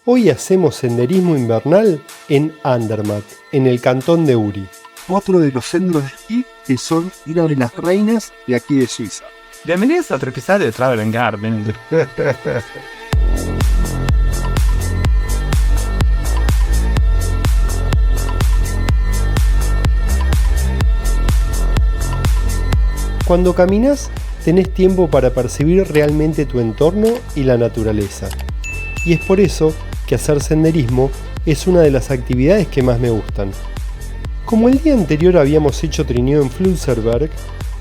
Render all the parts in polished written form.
Hoy hacemos senderismo invernal en Andermatt, en el cantón de Uri. Otro de los centros de esquí que son una de las reinas de aquí de Suiza. Bienvenidos a otro episodio de Travel and Garden. Cuando caminas, tenés tiempo para percibir realmente tu entorno y la naturaleza. Y es por eso que hacer senderismo es una de las actividades que más me gustan. Como el día anterior habíamos hecho trineo en Flunserberg,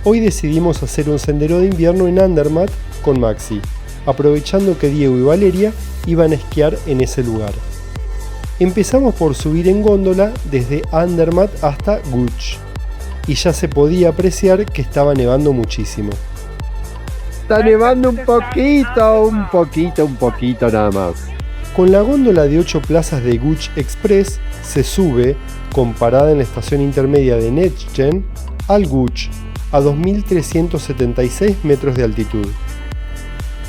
hoy decidimos hacer un sendero de invierno en Andermatt con Maxi, aprovechando que Diego y Valeria iban a esquiar en ese lugar. Empezamos por subir en góndola desde Andermatt hasta Guch, y ya se podía apreciar que estaba nevando muchísimo. Está nevando un poquito nada más. Con la góndola de 8 plazas de Guch Express se sube, con parada en la estación intermedia de Netzen, al Guch, a 2.376 metros de altitud.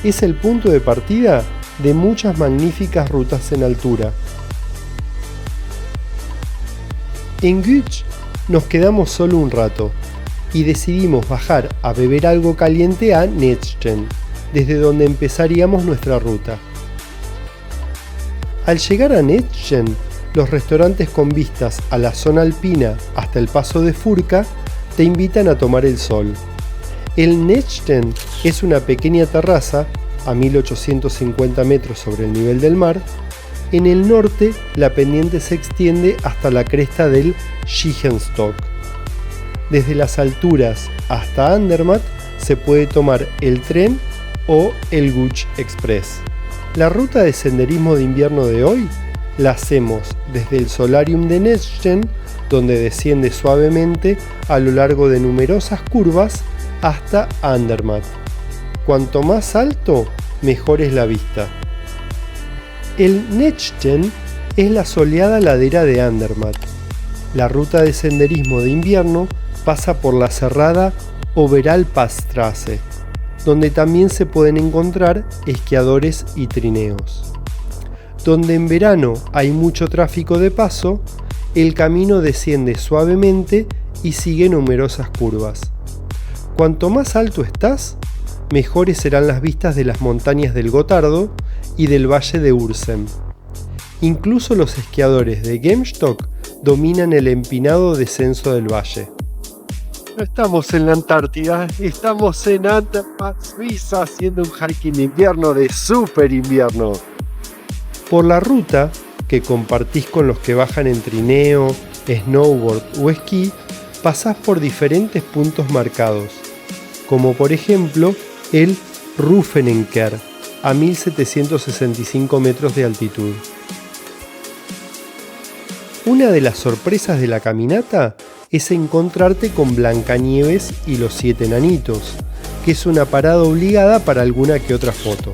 Es el punto de partida de muchas magníficas rutas en altura. En Guch nos quedamos solo un rato y decidimos bajar a beber algo caliente a Netzen, desde donde empezaríamos nuestra ruta. Al llegar a Netzen, los restaurantes con vistas a la zona alpina hasta el paso de Furka te invitan a tomar el sol. El Netzen es una pequeña terraza a 1850 metros sobre el nivel del mar. En el norte, la pendiente se extiende hasta la cresta del Schiehenstock. Desde las alturas hasta Andermatt se puede tomar el tren o el Guch Express. La ruta de senderismo de invierno de hoy la hacemos desde el Solarium de Netzen, donde desciende suavemente a lo largo de numerosas curvas hasta Andermatt. Cuanto más alto, mejor es la vista. El Netzen es la soleada ladera de Andermatt. La ruta de senderismo de invierno pasa por la cerrada Oberalpstraße, donde también se pueden encontrar esquiadores y trineos. Donde en verano hay mucho tráfico de paso, el camino desciende suavemente y sigue numerosas curvas. Cuanto más alto estás, mejores serán las vistas de las montañas del Gotardo y del valle de Ursem. Incluso los esquiadores de Gemstock dominan el empinado descenso del valle. No estamos en la Antártida, estamos en Andermatt, Suiza, haciendo un hiking de invierno de super invierno. Por la ruta, que compartís con los que bajan en trineo, snowboard o esquí, pasás por diferentes puntos marcados, como por ejemplo el Rufenenker, a 1765 metros de altitud. Una de las sorpresas de la caminata es encontrarte con Blancanieves y los 7 enanitos, que es una parada obligada para alguna que otra foto.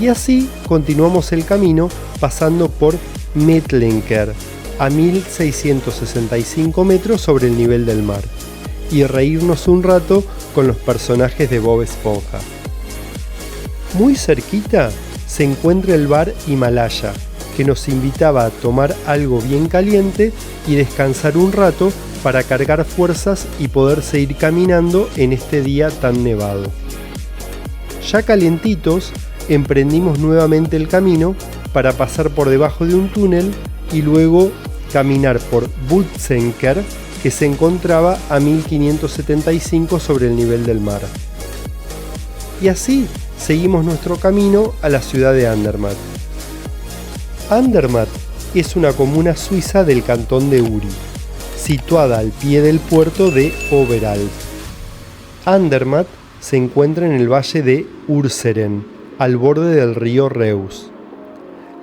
Y así continuamos el camino pasando por Metlenker, a 1665 metros sobre el nivel del mar, y reírnos un rato con los personajes de Bob Esponja. Muy cerquita se encuentra el bar Himalaya, que nos invitaba a tomar algo bien caliente y descansar un rato para cargar fuerzas y poder seguir caminando en este día tan nevado. Ya calientitos, emprendimos nuevamente el camino para pasar por debajo de un túnel y luego caminar por Butzenker, que se encontraba a 1575 sobre el nivel del mar. Y así seguimos nuestro camino a la ciudad de Andermatt. Andermatt es una comuna suiza del cantón de Uri, situada al pie del puerto de Oberalp. Andermatt se encuentra en el valle de Urseren, al borde del río Reus.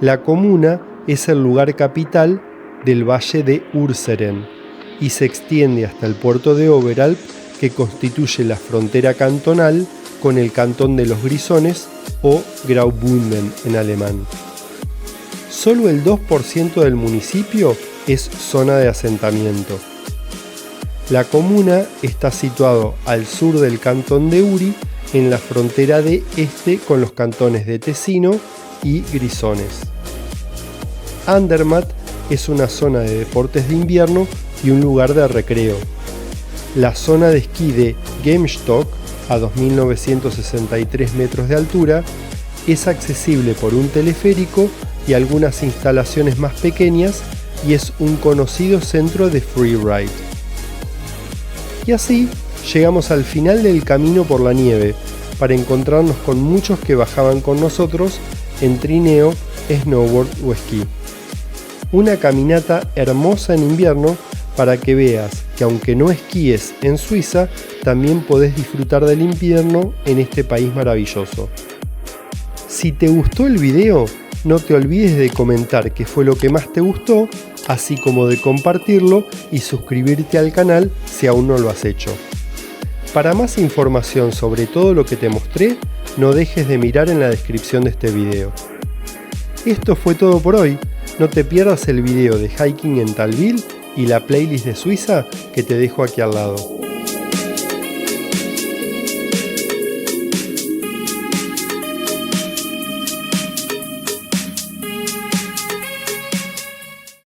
La comuna es el lugar capital del valle de Urseren y se extiende hasta el puerto de Oberalp, que constituye la frontera cantonal con el cantón de los Grisones o Graubünden en alemán. Solo el 2% del municipio es zona de asentamiento. La comuna está situado al sur del cantón de Uri, en la frontera de este con los cantones de Tesino y Grisones. Andermatt es una zona de deportes de invierno y un lugar de recreo. La zona de esquí de Gemstock, a 2.963 metros de altura, es accesible por un teleférico y algunas instalaciones más pequeñas y es un conocido centro de freeride. Y así llegamos al final del camino por la nieve para encontrarnos con muchos que bajaban con nosotros en trineo, snowboard o esquí. Una caminata hermosa en invierno para que veas que aunque no esquíes en Suiza, también podés disfrutar del invierno en este país maravilloso. Si te gustó el video, no te olvides de comentar qué fue lo que más te gustó, así como de compartirlo y suscribirte al canal si aún no lo has hecho. Para más información sobre todo lo que te mostré, no dejes de mirar en la descripción de este video. Esto fue todo por hoy. No te pierdas el video de hiking en Tailville y la playlist de Suiza que te dejo aquí al lado.